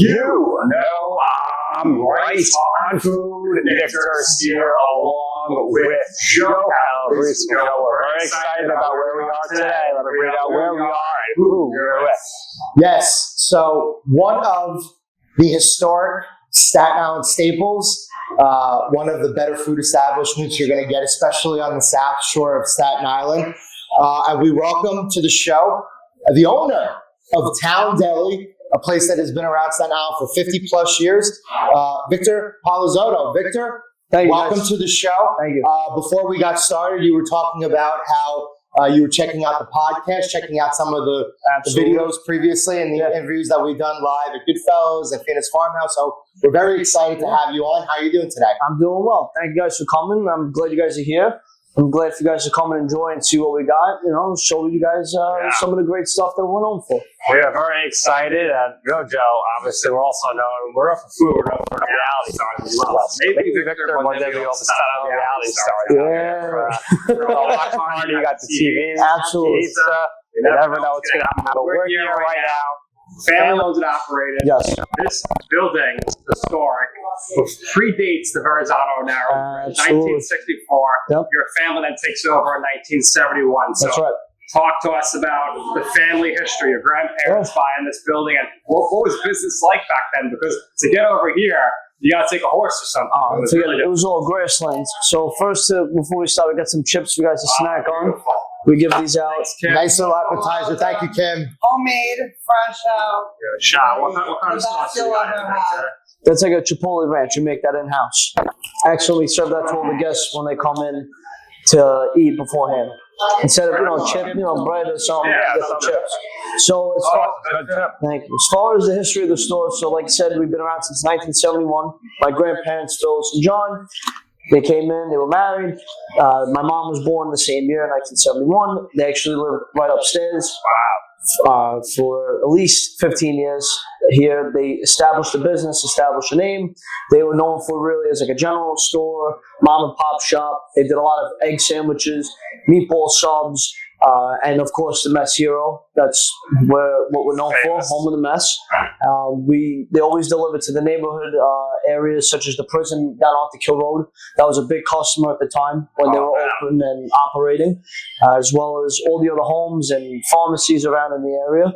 You know I'm right on food. Victor's here along with Joe Calabrese. We're very excited about where we are today. Let me read out where we are and who we're with. Yes, so one of the historic Staten Island staples, one of the better food establishments you're going to get, especially on the south shore of Staten Island. And we welcome to the show the owner of Towne Deli, a place that has been around Staten Island for 50 plus years, Victor Polizzotto. Victor, welcome to the show. Thank you. Before we got started, you were talking about how you were checking out the podcast, checking out some of the videos previously and the interviews that we've done live at Goodfellas and Phoenix Farmhouse. So we're very excited to have you on. How are you doing today? I'm doing well. Thank you guys for coming. I'm glad you guys are here. I'm glad for you guys to come and enjoy and see what we got, show you guys some of the great stuff that we're known for. We are very excited. Joe, obviously, we're also known, we're known for food, we're known for reality stars as well. Maybe Victor, one day we also start on reality stars. For a watch party, you got the TV, Absolutely. pizza. You never know what's going to happen. But we're here right now. Family owned and operated. Yes. This building is historic. Predates the Verrazzano narrow. 1964. Yep. Your family then takes over in 1971. So that's right. Talk to us about the family history. Your grandparents buying this building, and what was business like back then? Because to get over here, you got to take a horse or something. It was all grasslands. So first, before we start, we got some chips for you guys to snack on. We give these out. Nice little appetizer. Thank you, Kim. Homemade, fresh out. Shot. What kind of sauce you got? That's like a Chipotle ranch. You make that in-house. Actually, serve that to all the guests when they come in to eat beforehand. Instead of, chip, bread or something, get some chips. So thank you. As far as the history of the store, so like I said, we've been around since 1971. My grandparents, Phyllis and John, they came in, they were married. My mom was born the same year in 1971. They actually lived right upstairs. Wow. For at least 15 years here. They established a business, established a name. They were known for really as like a general store, mom and pop shop. They did a lot of egg sandwiches, meatball subs, and of course the Mess Hero. That's what we're known for, home of the mess. They always delivered to the neighborhood areas such as the prison down off the Kill Road. That was a big customer at the time when they were open and operating, as well as all the other homes and pharmacies around in the area.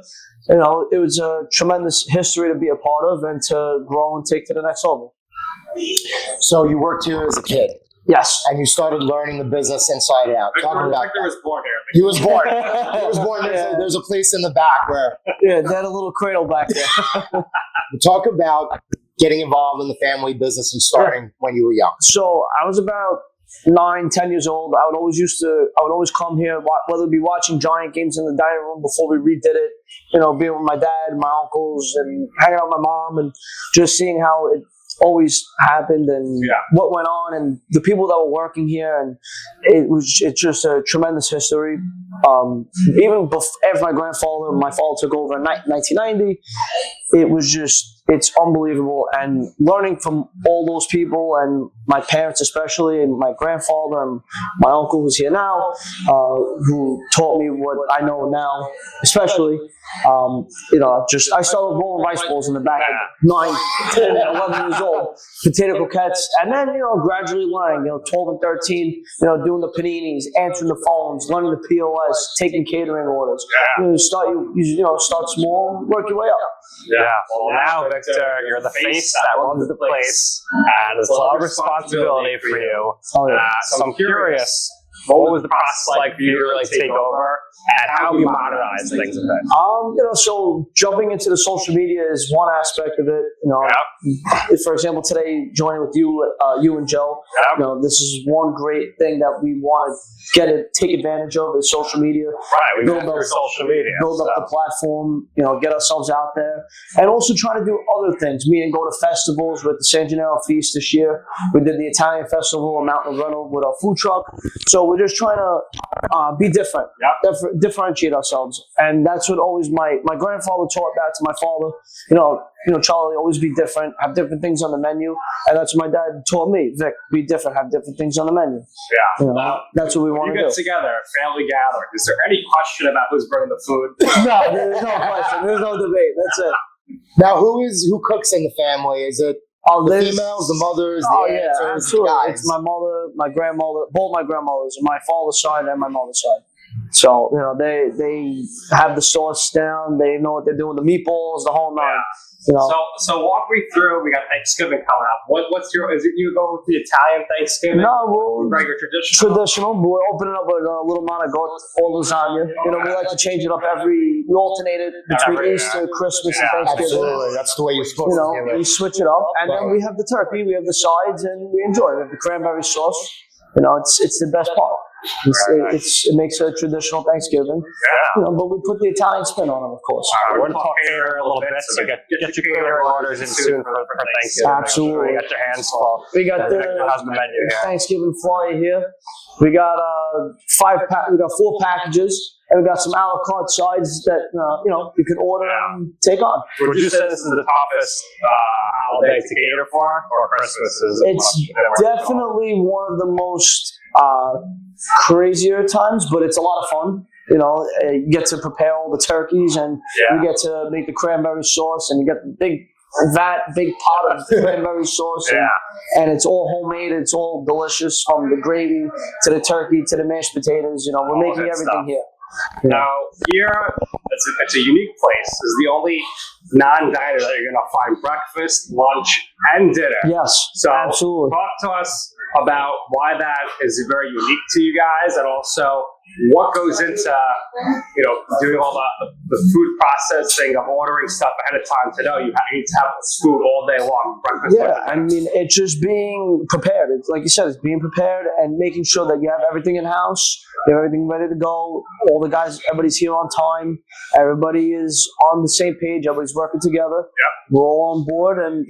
It was a tremendous history to be a part of and to grow and take to the next level. So you worked here as a kid? Yes. And you started learning the business inside out. Victor was born here. He was born. He was born. There's a place in the back where... Yeah, they had a little cradle back there. Talk about getting involved in the family business and starting when you were young. So I was about 9-10 years old. I would always come here, whether it be watching Giant games in the dining room before we redid it, being with my dad and my uncles and hanging out with my mom and just seeing how it always happened and what went on and the people that were working here, and it's just a tremendous history. Even after my father took over in 1990, it's unbelievable, and learning from all those people and my parents especially, and my grandfather and my uncle who's here now, who taught me what I know now, especially. I started rolling rice balls in the back at 9, 10, 11 years old, potato croquettes, and then, gradually learning, 12 and 13, doing the paninis, answering the phones, learning the POS, taking catering orders. Start small, work your way up. Yeah. Well, now, Victor, you're the face that runs the place, and it's a lot of responsibility for you. So I'm curious, what was the process like for you to really take over, and how you modernize things a bit? So jumping into the social media is one aspect of it. For example, today joining with you and Joe, this is one great thing that we want to take advantage of is social media. Right, we build up social media, build up the platform, get ourselves out there, and also try to do other things. Me and go to festivals with the San Gennaro Feast this year. We did the Italian Festival in Mount Loreno with our food truck. So we're just trying to be different, differentiate ourselves, and that's what always my grandfather taught that to my father. Charlie, always be different, have different things on the menu, and that's what my dad taught me. Vic, be different, have different things on the menu. That's what we want to do. You get together, family gathering. Is there any question about who's bringing the food? No, there's no question. There's no debate. That's it. Now, who cooks in the family? Is it the females, the mothers, the aunts, or absolutely. the guys? It's my mother, my grandmother, both my grandmothers, my father's side and my mother's side. So, they have the sauce down. They know what they're doing, the meatballs, the whole nine. So walk me through. We got Thanksgiving coming up. What's your? Is it you go with the Italian Thanksgiving? No, we'll regular traditional. We're opening up with a little amount of goat or lasagna. We like to change it up we alternate it between Easter, Christmas, and Thanksgiving. Absolutely, that's the way you're supposed to do it. We switch it up, and then we have the turkey, we have the sides, and we enjoy it. We have the cranberry sauce. It's the best part. It makes a traditional Thanksgiving. But we put the Italian spin on it, of course. We're going to talk catering a little bit, so get your catering orders in soon for Thanksgiving. Absolutely. You got your hands full. We got the menu here. Thanksgiving flyer here. We got we got 4 packages, and we got some a la carte sides that you can order and take on. Would you say this is the toughest holiday to cater for, or Christmas is? It's definitely one of the most crazier times, but it's a lot of fun. You get to prepare all the turkeys, and you get to make the cranberry sauce, and you get the big pot of cranberry sauce, and it's all homemade. It's all delicious, from the gravy to the turkey to the mashed potatoes. We're making everything here. Now, here, it's a unique place. It's the only non-diner that you're going to find breakfast, lunch, and dinner. Yes, so absolutely. Talk to us about why that is very unique to you guys, and also what goes into doing all the food processing of ordering stuff ahead of time to know you need to have food all day long, breakfast. It's just being prepared. It's like you said, it's being prepared and making sure that you have everything in house, you have everything ready to go. All the guys, everybody's here on time. Everybody is on the same page. Everybody's working together. We're all on board, and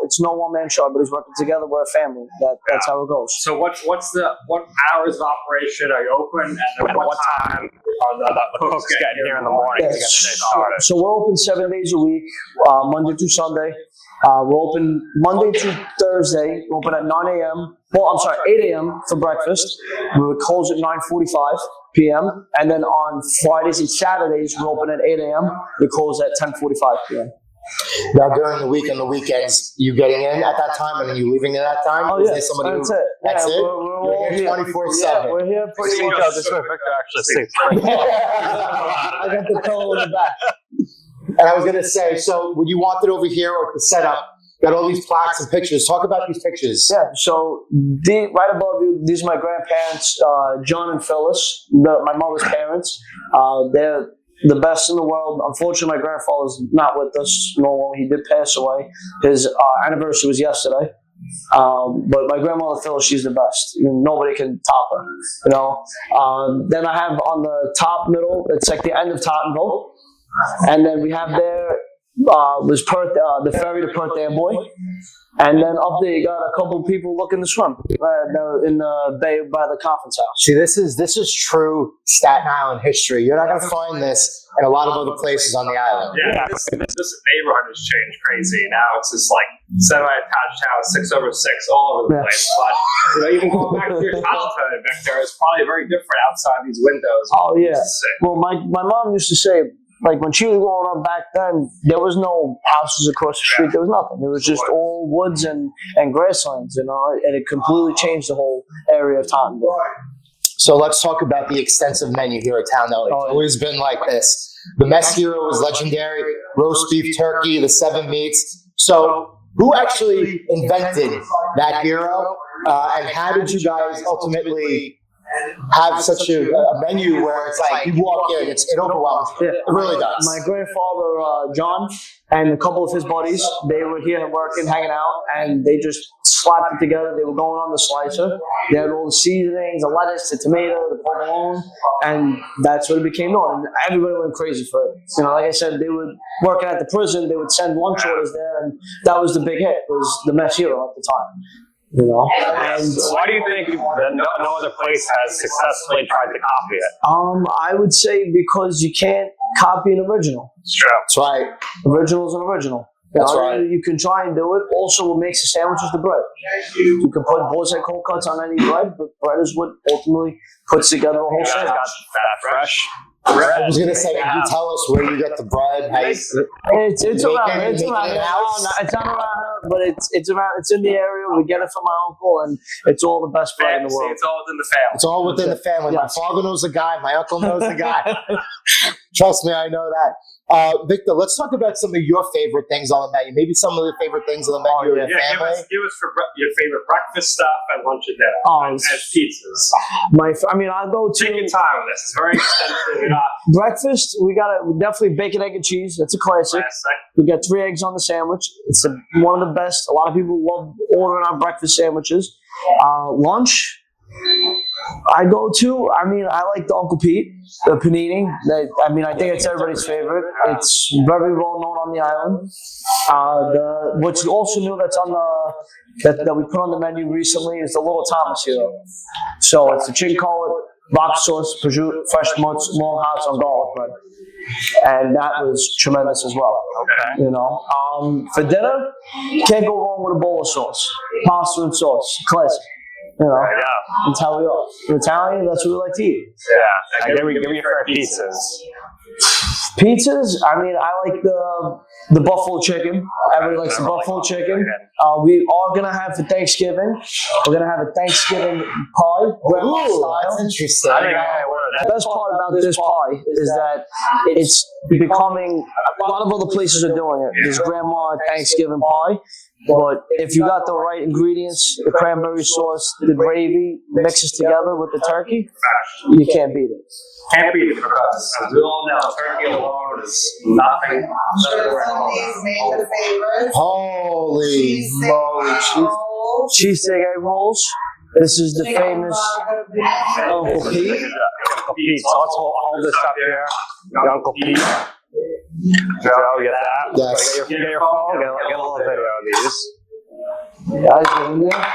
it's no one man show. Everybody's working together. We're a family. That's how it goes. So what hours of operation are you open, and what time are the cooks getting here in the morning to get the day started? So we're open 7 days a week, Monday through Sunday. We're open Monday through Thursday. We're open at 9 a.m. Well, I'm sorry, 8 a.m. for breakfast. We would close at 9:45 p.m. And then on Fridays and Saturdays, we're open at 8 a.m. We close at 10:45 p.m. Now, during the week and the weekends, you getting in at that time and then you leaving at that time? Oh, Is yeah, there somebody that's it. That's it? We're here 24/7. We're here for See each other. Victor actually sings. I got the pillow in the back. And I was going to say, so when you want it over here or the setup, got all these plaques and pictures. Talk about these pictures. Yeah, so right above you, these are my grandparents, John and Phyllis, my mother's parents. They're the best in the world. Unfortunately, my grandfather's not with us no longer. He did pass away. His anniversary was yesterday. But my grandmother Phyllis, she's the best. Nobody can top her. Then I have on the top middle, it's like the end of Tottenville. And then we have there was Perth, the ferry to Perth Amboy. And then up there you got a couple of people looking to swim in the bay by the conference house. See, this is true Staten Island history. You're not going to find this in a lot of other places on the island. Yeah, this neighborhood has changed crazy. Now it's just like semi-attached house, 6 over 6, all over the place. But even going back to your childhood, Victor, it's probably very different outside these windows. Oh yeah. Well, my mom used to say, like when she was growing up back then, there was no houses across the street. There was nothing. It was just all woods and grasslands, and it completely changed the whole area of Tottenville. So let's talk about the extensive menu here at Towne Deli. It's always been like this. The mess hero is legendary. Roast beef, turkey, the 7 meats. So who actually invented that hero? And how did you guys ultimately have such a menu where it's like you walk in, it overwhelms you. It really does. My grandfather, John, and a couple of his buddies, they were here working, hanging out, and they just slapped it together. They were going on the slicer. They had all the seasonings, the lettuce, the tomato, the provolone, and that's what it became known. And everybody went crazy for it. Like I said, they were working at the prison. They would send lunch orders there, and that was the big hit. Was the mess hero at the time. And why do you think that no other place has successfully tried to copy it? I would say because you can't copy an original. It's true. That's right. Original is an original. That's right. You can try and do it. Also, what makes the sandwich is the bread. You can put bullseye cold cuts on any bread, but bread is what ultimately puts together a whole sandwich. Got that fresh I was gonna say, can you tell us where you get the bread? It's around. It's around. It's not around here, but it's around. It's in the area. We get it from my uncle, and it's all the best bread in the world. It's all within the family. It's all within the family. Yes. My father knows the guy. My uncle knows the guy. Trust me, I know that. Victor, let's talk about some of your favorite things on the menu. Maybe some of the favorite things on the menu of your family. Give us your favorite breakfast stuff and lunch and dinner. As pizzas. I'll go to Take your time with this. It's very expensive. breakfast. We got definitely bacon, egg, and cheese. That's a classic. We got 3 eggs on the sandwich. It's one of the best. A lot of people love ordering our breakfast sandwiches. Lunch. I like the Uncle Pete, the panini. I think it's everybody's favorite. It's very well known on the island. What's also new that's on that we put on the menu recently is the Little Thomas here. So it's the chicken cutlet, vodka sauce, prosciutto, fresh mozz, long house on garlic bread, and that was tremendous as well. Okay. You know, for dinner, can't go wrong with a bowl of sauce, pasta and sauce, classic. You know, that's how we are. In Italian, that's what we like to eat. Yeah. Give me your favorite pizzas. Pizzas, I like the buffalo chicken. Everybody likes the buffalo chicken. We are going to have for Thanksgiving, we're going to have a Thanksgiving pie. That's interesting. The best part about this pie is that it's becoming, a lot of other places are doing it. There's grandma Thanksgiving pie. But if you got the right ingredients, the cranberry sauce, the gravy, mixes together with the turkey, you can't beat it. Can't beat it because, as we all know, turkey alone is nothing. Holy moly. Cheesesteak Egg Rolls. This is the famous Uncle Pete. Uncle Pete. So let's hold this up here. Uncle Pete. Joe, you get that? Yes. Get your phone. Get a little video of these. Guys, get in there.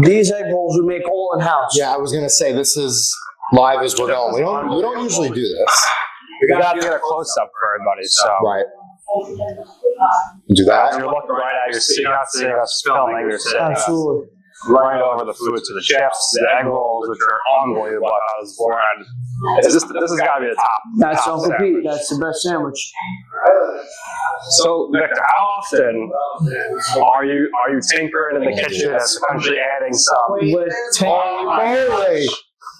These egg rolls we make all in house. Yeah, I was gonna say this is live as we're going. We don't usually do this. We got to get a close up for everybody. So right. Do that. You're looking right at you're not seeing us filming. You're seeing Absolutely. right over the food to the chips, the egg rolls, which are unbelievable. I was born. This has got to be the top. That's Uncle Pete. That's the best sandwich. So, Victor, how often are you tinkering in the kitchen and essentially adding some? Holy.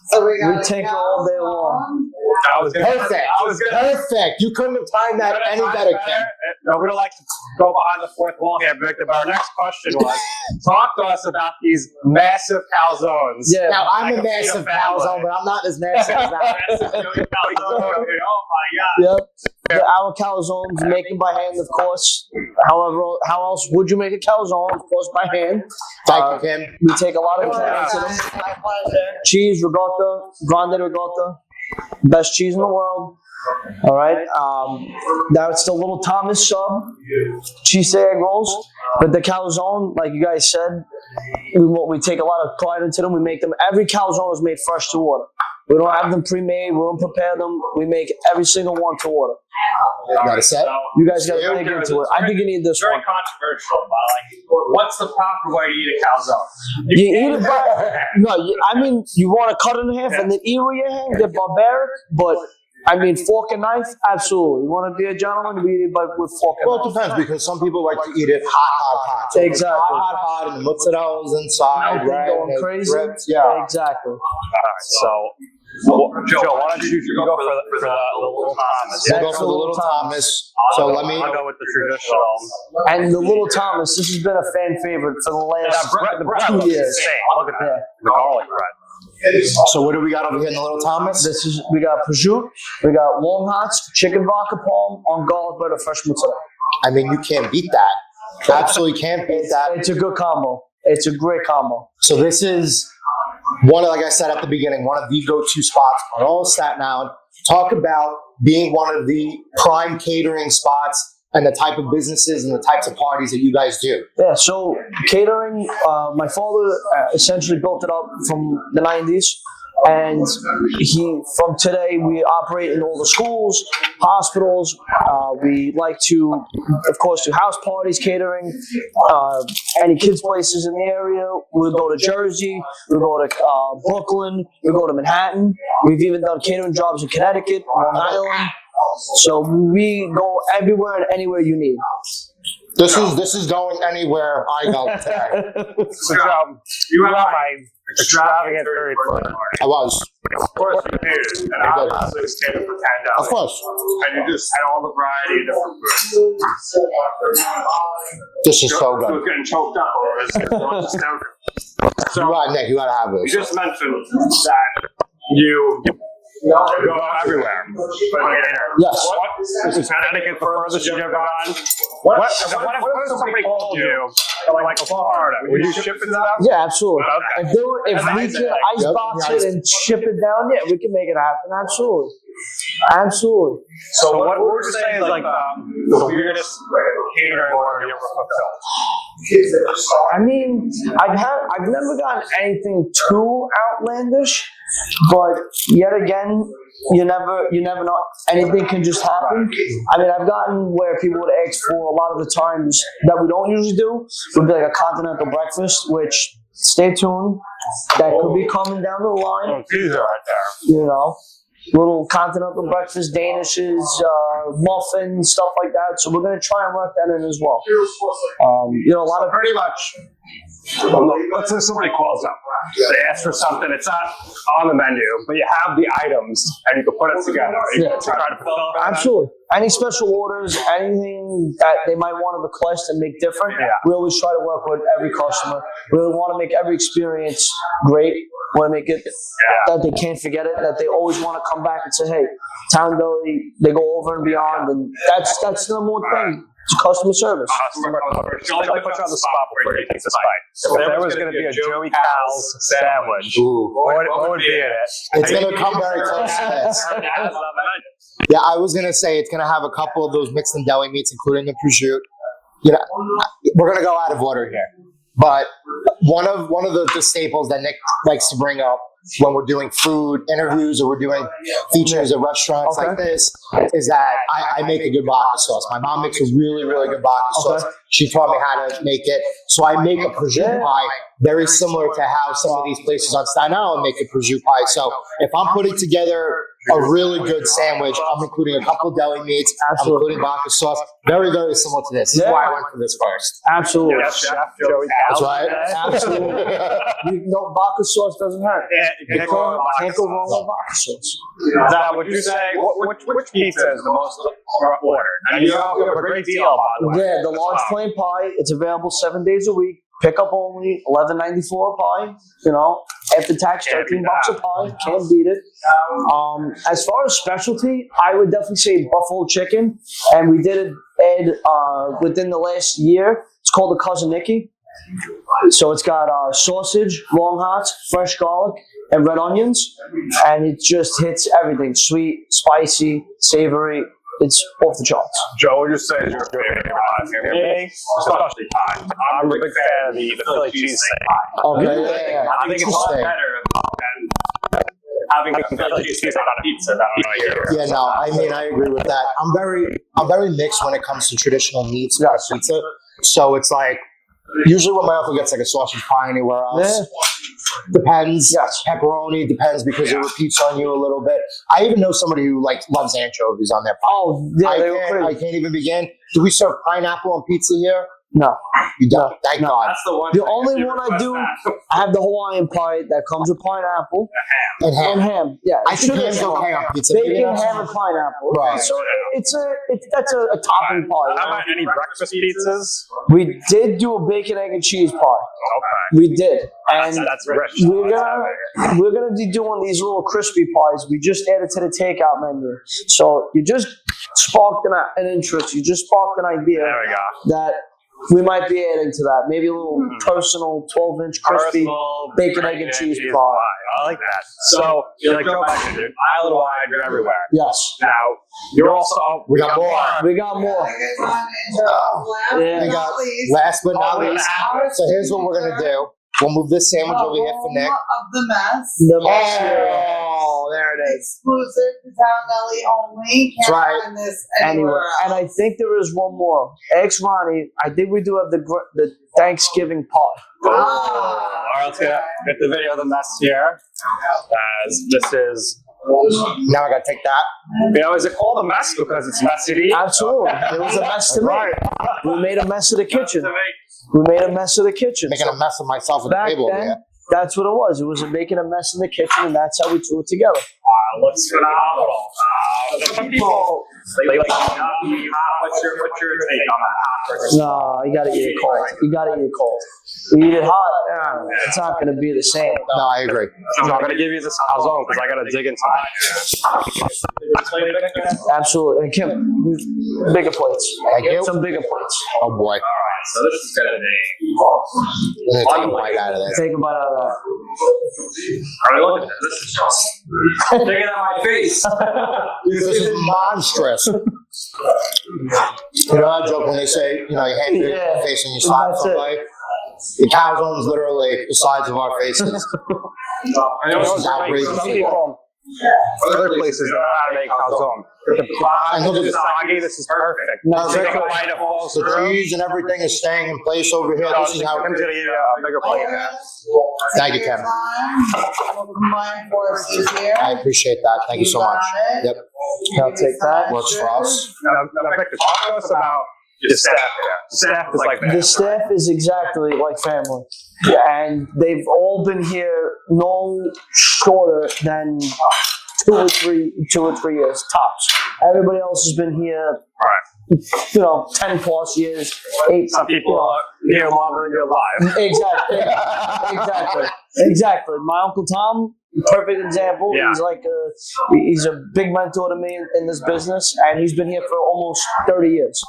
So we tinker all day long. Perfect. You couldn't have timed that any better, Ken. No, we don't like to go behind the fourth wall here, Victor. But our next question was, talk to us about these massive calzones. Yeah. Now, I'm a massive calzone, but I'm not as massive as that. Oh my God. Yep. Our calzones, making by hand, of course. However, how else would you make a calzone? Of course, by hand. Thank you, Kim. We take a lot of care into them. My pleasure. Cheese, ricotta, grande ricotta, best cheese in the world. All right. Now it's the Little Thomas sub, cheesesteak egg rolls. But the calzone, like you guys said, we take a lot of pride into them. We make them. Every calzone is made fresh to order. We don't have them pre-made. We don't prepare them. We make every single one to order. You got a set? You guys got to dig into it. I think you need this very one. Controversial, but what's the proper way to eat a calzone? You eat it by, you want to cut it in half and then eat it with your hand. They're barbaric, but fork and knife, absolutely. You want to be a gentleman, we eat it with fork and Well, knife. it depends because some people like to eat it hot. So Exactly. Hot, and the mozzarella's inside, right? Going crazy. Yeah. Exactly. All right, so Joe, why don't you go for the Little Thomas? We'll go for the Little Thomas. So let me. I'll go with the traditional. And the Little Thomas, this has been a fan favorite for the last 2 years. Look at that. The garlic bread. So what do we got over here in the Little Thomas? We got prosciutto, we got long hots, chicken vodka palm on garlic bread or fresh mozzarella. You can't beat that. Absolutely can't beat that. It's a good combo. It's a great combo. So this is one, like I said at the beginning, one of the go-to spots on all of Staten Island. Talk about being one of the prime catering spots and the type of businesses and the types of parties that you guys do. Yeah, so catering, my father essentially built it up from the 90s. And from today, we operate in all the schools, hospitals. We like to, of course, do house parties, catering, any kids' places in the area. We'll go to Jersey, we'll go to Brooklyn, we'll go to Manhattan. We've even done catering jobs in Connecticut, Long Island. So we go everywhere and anywhere you need. This is going anywhere I go today. So, you have my extravagant food party. I was. Of course you did. And obviously it's catered for $10. Of course. And you just had all the variety of different foods. This is so Joe good. was getting choked up over his So, You're right, Nick. You gotta have you this. just mentioned that you go everywhere. Yes. What is Connecticut the furthest you've ever gone? What if somebody called you, like Florida, would you ship it to them? Yeah, absolutely. Okay. If we can icebox it and ship it down, yeah, we can make it happen. Absolutely. Absolutely. So what would you say is like the weirdest catering order you ever fulfilled? I mean, I've never gotten anything too outlandish, but yet again, you never know. Anything can just happen. I mean, I've gotten where people would ask for a lot of the times that we don't usually do would be like a continental breakfast, which stay tuned. That could be coming down the line. Oh, teaser right there. You know, little continental breakfast, danishes, muffins, stuff like that. So we're gonna try and work that in as well. A lot of Pretty much. Let's say somebody calls up. They ask for something. It's not on the menu, but you have the items and you can put it together. You can try to fulfill it. Absolutely. Any special orders, anything that they might want to request and make different, we always try to work with every customer. We really want to make every experience great. We want to make it that they can't forget it, that they always want to come back and say, hey, Towne Deli, they go over and beyond. And that's the number one thing. It's customer service. Let me put you on the spot before you take this bite. If there was going to be a Joey Cal's sandwich, what would be in it? It's gonna come very close to this. Yeah, I was gonna say it's gonna have a couple of those mixed in deli meats, including the prosciutto. We're gonna go out of order here, but one of the staples that Nick likes to bring up when we're doing food interviews or we're doing features at restaurants like this is that I make a good vodka sauce. My mom makes a really, really good vodka sauce. She taught me how to make it. So I make a prosciutto pie very similar to how some of these places on Staten Island make a prosciutto pie. So if I'm putting together a really good sandwich, I'm including a couple of deli meats, I'm including vodka sauce. Very, very similar to this. This is why I went for this first. Absolutely. Yes, Chef Joey That's Cal's. right. Absolutely. Vodka sauce doesn't hurt. Can't go wrong with vodka sauce. Now, would you say, which pizza is the most ordered? And you have a great deal, by the way. Yeah, the large plain pie. It's available 7 days a week. Pick up only, $11.94 a pie. After tax, $13 a pie. Can't beat it. As far as specialty, I would definitely say buffalo chicken, and we did add within the last year. It's called the Cousin Nicky. So it's got sausage, long hots, fresh garlic, and red onions, and it just hits everything: sweet, spicy, savory. It's off the charts. Joe, would you say is your favorite pie? Me, especially pie. I'm a big fan of the Philly cheesesteak pie. Okay. I think it's a lot better than having a Philly cheesesteak on a pizza. Yeah, no, I mean, I agree with that. I'm very mixed when it comes to traditional meats on a pizza. So it's like, usually when my uncle gets like a sausage pie anywhere else, depends. Yes. Pepperoni depends because it repeats on you a little bit. I even know somebody who loves anchovies on their pie. Oh, yeah, I can't even begin. Do we serve pineapple on pizza here? No. You don't. Thank God. That's the one. The only one I do, I have the Hawaiian pie that comes with pineapple And ham. and ham. Yeah, I think ham's okay on pizza. Bacon, ham, and pineapple. Right. So that's a topping pie. How about any breakfast pizzas? We did do a bacon, egg, and cheese pie. Okay. We did, and That's rich. we're gonna be doing these little crispy pies. We just added to the takeout menu. So you just sparked an interest. You just sparked an idea There we go. that we might be adding to that. Maybe a little personal 12-inch crispy bacon, egg, and cheese pie. I like that. So, like Joe mentioned, you're island wide, you're everywhere. Yes. Now, you're also... We got more. We got more. We got last but not least. So here's what we're gonna do. We'll move this sandwich over here for Nick. Of the mess. The mess. Oh, there it is. Exclusive to Towne Deli only. That's Can't right. find this Anywhere. anywhere And I think there is one more. Ex Ronnie, I think we do have the Thanksgiving pot. All right, let's get the video of the mess here. As this is, Now I gotta take that. is it called a mess because it's messy to eat? Absolutely. It was a mess to make. We made a mess of the kitchen. We made a mess of the kitchen. Making a mess of myself at the Back table over then, here. that's what it was. It was making a mess in the kitchen, and that's how we threw it together. Looks phenomenal. Some people, they like not eat hot. What's your take on that? No, you gotta eat it cold. You gotta eat it cold. You eat it hot, it's not gonna be the same. No, I agree. I'm not gonna give you this calzone because I gotta dig into it. Absolutely. And Kim, bigger plates. Thank you. Some bigger plates. Oh boy. So this is gonna be. I'm gonna take a bite out of this. Take a bite out of that. I mean, look at this. This is just digging out my face. This is monstrous. You know that joke when they say, you know, your hand in your face and you slap That's it. somebody? The calzone is literally the sides of our faces. I know This is outrageous. some people, other places don't know how to make calzone. The And look at this. soggy, this is perfect. No, Take a perfect. bite, it falls The through. cheese and everything is staying in place over here. This is how. I'm gonna give you a bigger plate. Thank you, Kevin. Combined forces here. I appreciate that. Thank you so much. Yep. I'll take that. Works for us. Now, Victor, talk to us about the staff here. The staff is like The staff is exactly like family. And they've all been here no shorter than 2 or 3 years tops. Everybody else has been here, Right. 10 plus years, 8. Some people are here longer than you're alive. Exactly. Exactly. My Uncle Tom, perfect example. Yeah. He's a big mentor to me in this business, and he's been here for almost 30 years.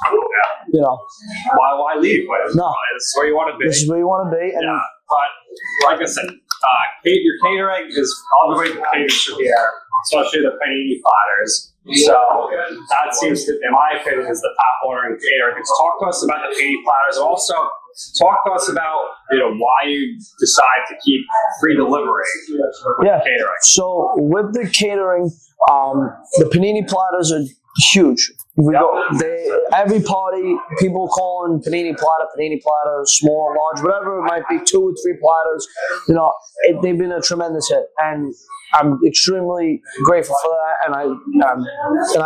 You know, Why leave? No. This is where you want to be. this is where you want to be. And Yeah, but like I said, your catering is all the way to caters from here, especially the panini platters. So that seems to, in my opinion, is the top order in catering. Talk to us about the panini platters. Also, talk to us about why you decide to keep free delivery with catering. So with the catering, the panini platters are huge. Every party, people calling panini platter, small, large, whatever it might be, 2 or 3 platters. They've been a tremendous hit, and I'm extremely grateful for that, and I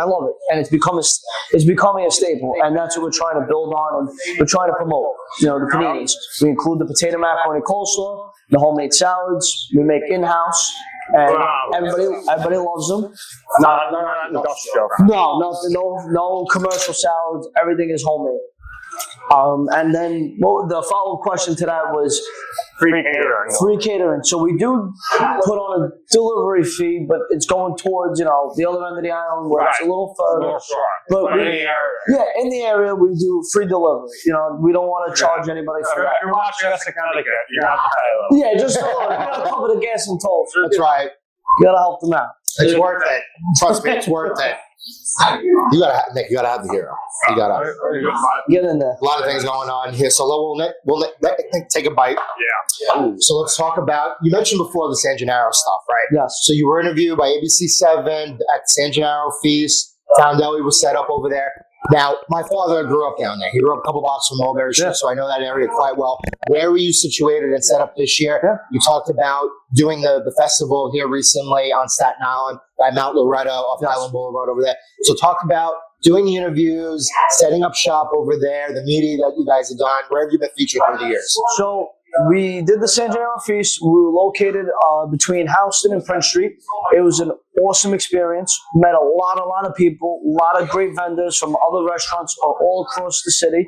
love it. And it's becoming a staple, and that's what we're trying to build on, and we're trying to promote. The paninis. We include the potato macaroni coleslaw, the homemade salads. We make in-house. And everybody loves them. Not industrial. No commercial salads. Everything is homemade. And then the follow-up question to that was Free catering. free catering. So we do put on a delivery fee, but it's going towards the other end of the island where it's a little further. But in the area we do free delivery. We don't want to charge anybody for that. If you're watching us in Connecticut, you have to pay them. Yeah, just you gotta cover the gas and tolls. That's right. You gotta help them out. It's worth it. Trust me, it's worth it. You gotta have the hero. You gotta. Get in there. A lot of things going on here. So we'll let Nick take a bite. Yeah. So let's talk about. You mentioned before the San Gennaro stuff, right? Yes. So you were interviewed by ABC7 at the San Gennaro feast. Towne Deli was set up over there. Now, my father grew up down there. He grew up a couple blocks from Mulberry Street, so I know that area quite well. Where were you situated and set up this year? Yeah. You talked about doing the festival here recently on Staten Island by Mount Loretta off Island Boulevard over there. So talk about doing the interviews, setting up shop over there, the media that you guys have done. Where have you been featured over the years? So we did the San Gennaro feast. We were located between Houston and Prince Street. It was an awesome experience. Met a lot of people, a lot of great vendors from other restaurants all across the city,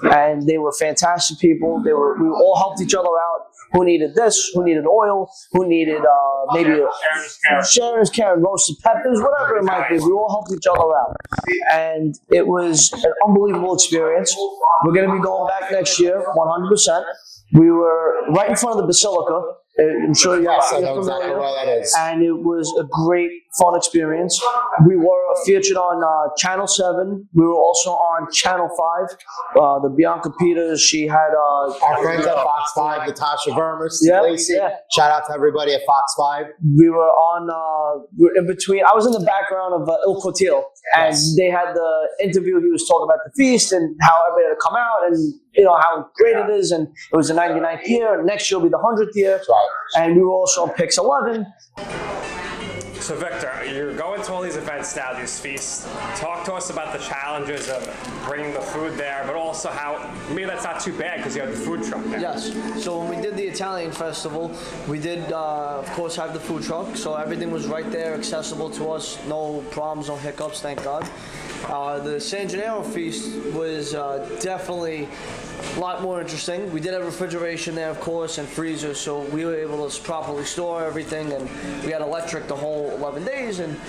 and they were fantastic people. We all helped each other out. Who needed this? Who needed oil? Who needed maybe Sharon's Karen, roasted peppers, whatever it might be. We all helped each other out, and it was an unbelievable experience. We're going to be going back next year, 100%. We were right in front of the Basilica, I'm sure you're Yes, I know familiar. exactly where that is. And it was a great, fun experience. We were featured on Channel 7. We were also on Channel 5. The Bianca Peters, she had... Our friends at Fox 5, Natasha Vermer, Steve Yeah, Lacey. yeah. Shout out to everybody at Fox 5. We were on, we were in between. I was in the background of Il Cortil, and they had the interview. He was talking about the feast and how everybody had to come out, and you know how great it is. And it was the 99th year, and next year will be the 100th year. Right. And we were also on Pix 11. So Victor, you're going to all these events now, these feasts. Talk to us about the challenges of bringing the food there, but also how maybe that's not too bad because you have the food truck there. Yes. So when we did the Italian festival, we did, of course, have the food truck. So everything was right there, accessible to us. No problems, no hiccups, thank God. The San Gennaro feast was definitely a lot more interesting. We did have refrigeration there, of course, and freezers, so we were able to properly store everything, and we had electric the whole 11 days, and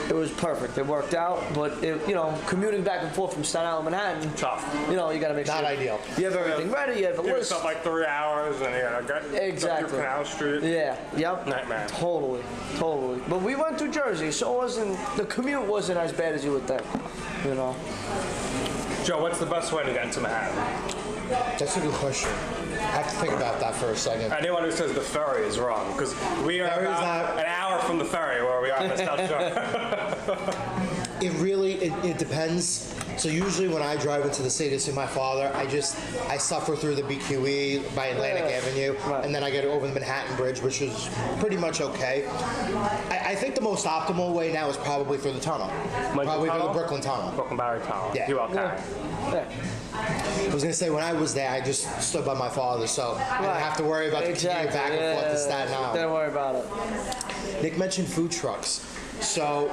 it was perfect. It worked out, but you know, commuting back and forth from Staten Island, Manhattan, Tough. you know, you got to make sure. Not ideal. You have everything ready. You have a Give list. yourself like 3 hours and you know, go Exactly. through Canal Street. Yeah. Yep. Nightmare. Totally. But we went through Jersey, so it wasn't, the commute wasn't as bad as you would think. You know. Joe, what's the best way to get into Manhattan? That's a good question. I have to think about that for a second. Anyone who says the ferry is wrong because we are Ferry's about not- an hour from the ferry where we are in the South Shore. It depends. So usually when I drive into the city to see my father, I suffer through the BQE by Atlantic Avenue, Right. and then I get over the Manhattan Bridge, which is pretty much okay. I think the most optimal way now is probably through the tunnel. Probably through the Brooklyn Tunnel. Brooklyn Barry Tunnel. Yeah. You okay? Yeah. I was gonna say when I was there, I just stood by my father, so I didn't have to worry about the commute back and forth to Staten Island. Don't worry about it. Nick mentioned food trucks. So,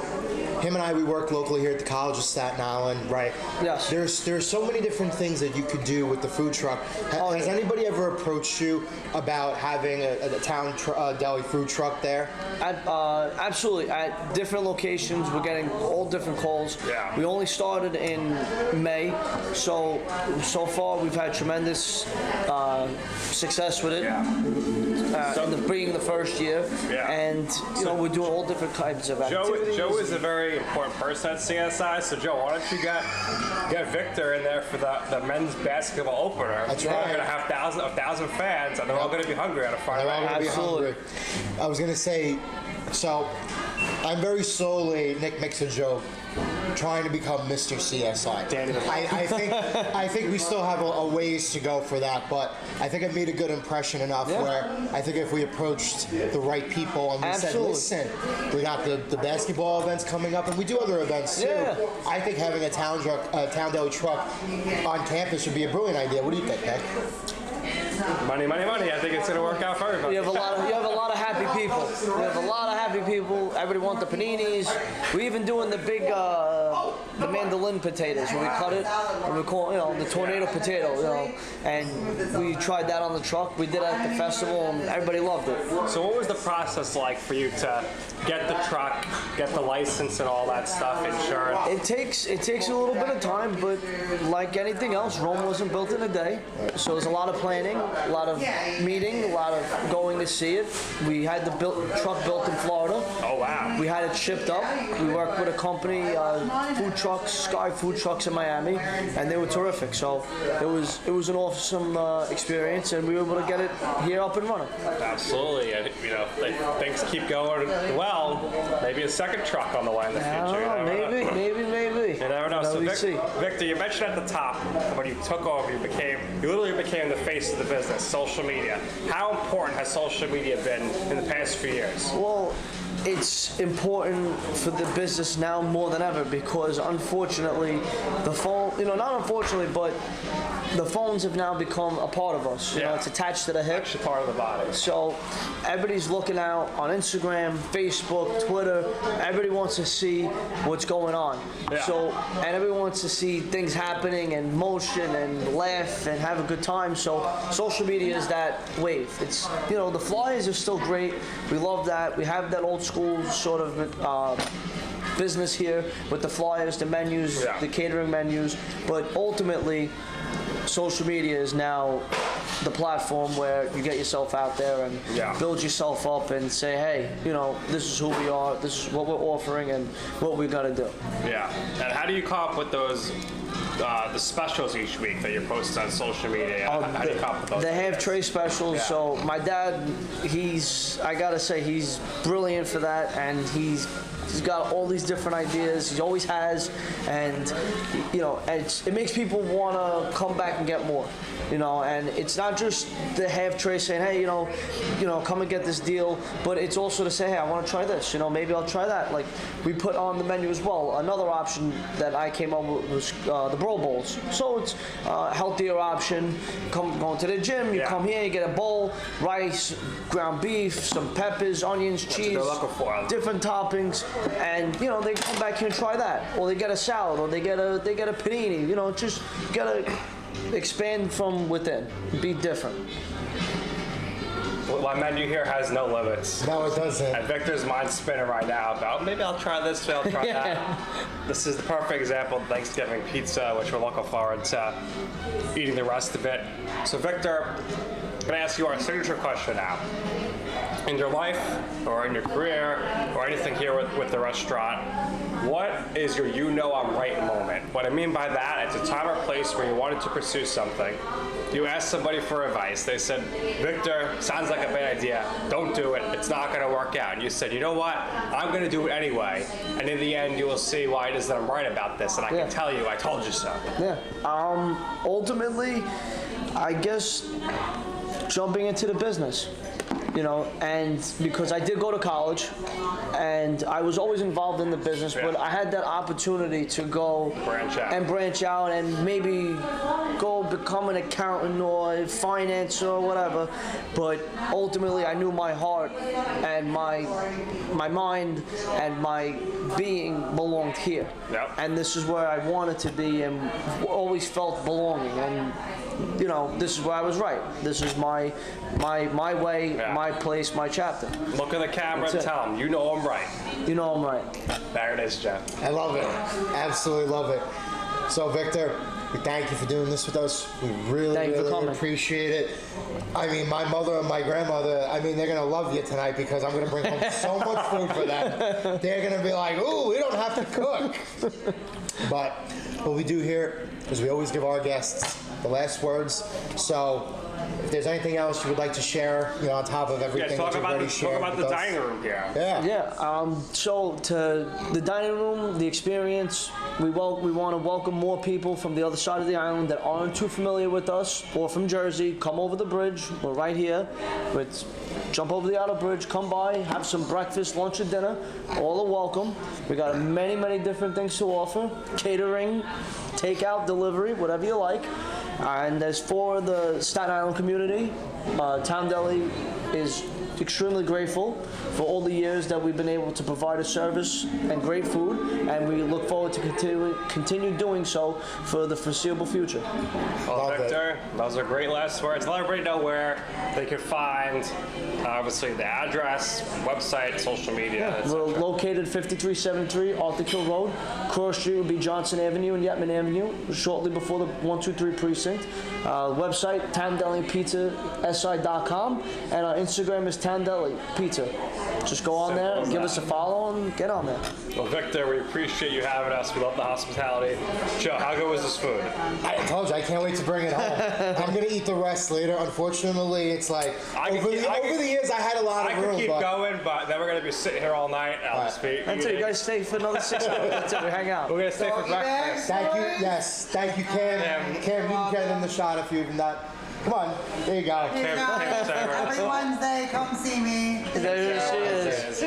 him and I, we work locally here at the College of Staten Island, right? Yes. There's so many different things that you could do with the food truck. Has anybody ever approached you about having a Towne Deli food truck there? Absolutely. At different locations, we're getting all different calls. Yeah. We only started in May, so far we've had tremendous success with it. Yeah. In bringing the first year, Yeah. and you know we're doing all different kinds of activities. Joe is a very important person at CSI. So Joe, why don't you get Victor in there for the men's basketball opener? That's We're right. going to have a thousand fans, and they're all going to be hungry on a Friday They're all night. gonna be Absolutely. hungry. I was gonna say, so I'm very slowly, Nick makes a joke, trying to become Mr. CSI. Danny. I think we still have a ways to go for that, but I think I've made a good impression enough where I think if we approached the right people and we Absolutely. said, listen, we got the basketball events coming up and we do other events too. Yeah. I think having a Towne Deli truck on campus would be a brilliant idea. What do you think, Nick? Money, money, money. I think it's going to work out for everybody. You have a lot of happy people. You have a lot of happy people. Everybody wants the paninis. We're even doing the big, the mandolin potatoes. When we cut it, and we call the tornado potato. And we tried that on the truck. We did it at the festival, and everybody loved it. So what was the process like for you to get the truck, get the license and all that stuff, insurance? It takes a little bit of time, but like anything else, Rome wasn't built in a day. So there's a lot of planning, a lot of meeting, a lot of going to see it. We had the truck built in Florida. Oh wow. We had it shipped up. We worked with a company, food trucks, Sky Food Trucks in Miami, and they were terrific. So it was an awesome experience, and we were able to get it here up and running. Absolutely. And, if things keep going well, maybe a second truck on the way in the future. Maybe. You never know. So we'll see. Victor, you mentioned at the top when you took over, you literally became the face of the business, social media. How important has social media been in the past few years? Well, it's important for the business now more than ever because unfortunately the phone, not unfortunately, but the phones have now become a part of us. It's attached to the hip. Actually part of the body. So everybody's looking out on Instagram, Facebook, Twitter. Everybody wants to see what's going on. Yeah. And everyone wants to see things happening and motion and laugh and have a good time. So social media is that wave. It's, the flyers are still great. We love that. We have that old school sort of business here with the flyers, the menus, the catering menus. But ultimately, social media is now the platform where you get yourself out there and build yourself up and say, hey, this is who we are, this is what we're offering, and what we got to do. Yeah. And how do you come up with those, the specials each week that you're posting on social media? How do you come up with those? The half tray specials. Yeah. So my dad, I gotta say, he's brilliant for that, and he's got all these different ideas. He always has, and it makes people want to come back and get more. And it's not just the half tray saying, hey, come and get this deal, but it's also to say, hey, I want to try this. Maybe I'll try that. Like we put on the menu as well. Another option that I came up with was the bro bowls. So it's a healthier option. Going to the gym, you come here, you get a bowl, rice, ground beef, some peppers, onions, cheese, different toppings, and they come back here and try that, or they get a salad, or they get a panini. Just gotta expand from within, be different. Well, my menu here has no limits. No, it doesn't. And Victor's mind's spinning right now about maybe I'll try this, maybe I'll try that. This is the perfect example of Thanksgiving pizza, which we're looking forward to eating the rest of it. So Victor, I'm gonna ask you our signature question now. In your life, or in your career, or anything here with the restaurant, what is your I'm right moment? What I mean by that, it's a time or place where you wanted to pursue something. You asked somebody for advice. They said, Victor, sounds like a bad idea. Don't do it. It's not going to work out. And you said, you know what? I'm going to do it anyway. And in the end, you will see why it is that I'm right about this. And I can tell you, I told you so. Yeah. Ultimately, I guess jumping into the business. And because I did go to college, and I was always involved in the business, but I had that opportunity to go branch out and maybe go become an accountant or finance or whatever. But ultimately, I knew my heart and my mind and my being belonged here. Yep. And this is where I wanted to be and always felt belonging. And this is where I was right. This is my way, my place, my chapter. Look at the camera and tell them, I'm right. I'm right. There it is, Jeff. I love it. Absolutely love it. So, Victor, we thank you for doing this with us. We really appreciate it. I mean, my mother and my grandmother, they're going to love you tonight because I'm going to bring home so much food for them. They're going to be like, ooh, we don't have to cook. But what we do here is we always give our guests the last words. So if there's anything else you would like to share, on top of everything that you've already shared. Talk about the dining room here. So to the dining room, the experience, we want to welcome more people from the other side of the island that aren't too familiar with us, or from Jersey. Come over the bridge. We're right here. Jump over the outer bridge, come by, have some breakfast, lunch, or dinner. All are welcome. We got many, many different things to offer. Catering, takeout, delivery, whatever you like. And as for the Staten Island community, Towne Deli is extremely grateful for all the years that we've been able to provide a service and great food, and we look forward to continue doing so for the foreseeable future. Well, Victor, those are great last words. Let everybody know where they can find, obviously, the address, website, social media. We're located 5373 Arthur Kill Road. Cross Street would be Johnson Avenue and Yetman Avenue, shortly before the 123 precinct. Website, TowneDeliPizzaSI.com, and our Instagram is Towne Deli Pizza. Just go on there, give us a follow, and get on there. Well, Victor, we appreciate you having us. We love the hospitality. Joe, how good was this food? I told you, I can't wait to bring it home. I'm going to eat the rest later. Unfortunately, it's like, over the years, I had a lot of room. I could keep going, but then we're going to be sitting here all night. I'll just be... That's it. You guys stay for another 6 minutes. That's it. We hang out. We're going to stay for breakfast. Thank you. Yes. Thank you, Cam. Cam, you can get in the shot if you've not... Come on. There you go. Every Wednesday, come see me. There she is.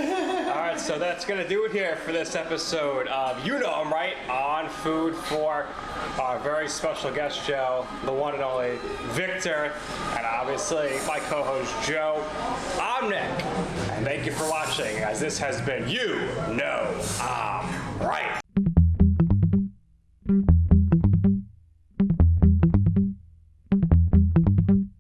All right, so that's going to do it here for this episode of I'm Right on Food for our very special guest show, the one and only Victor, and obviously my co-host Joe. I'm Nick, and thank you for watching, as this has been I'm Right.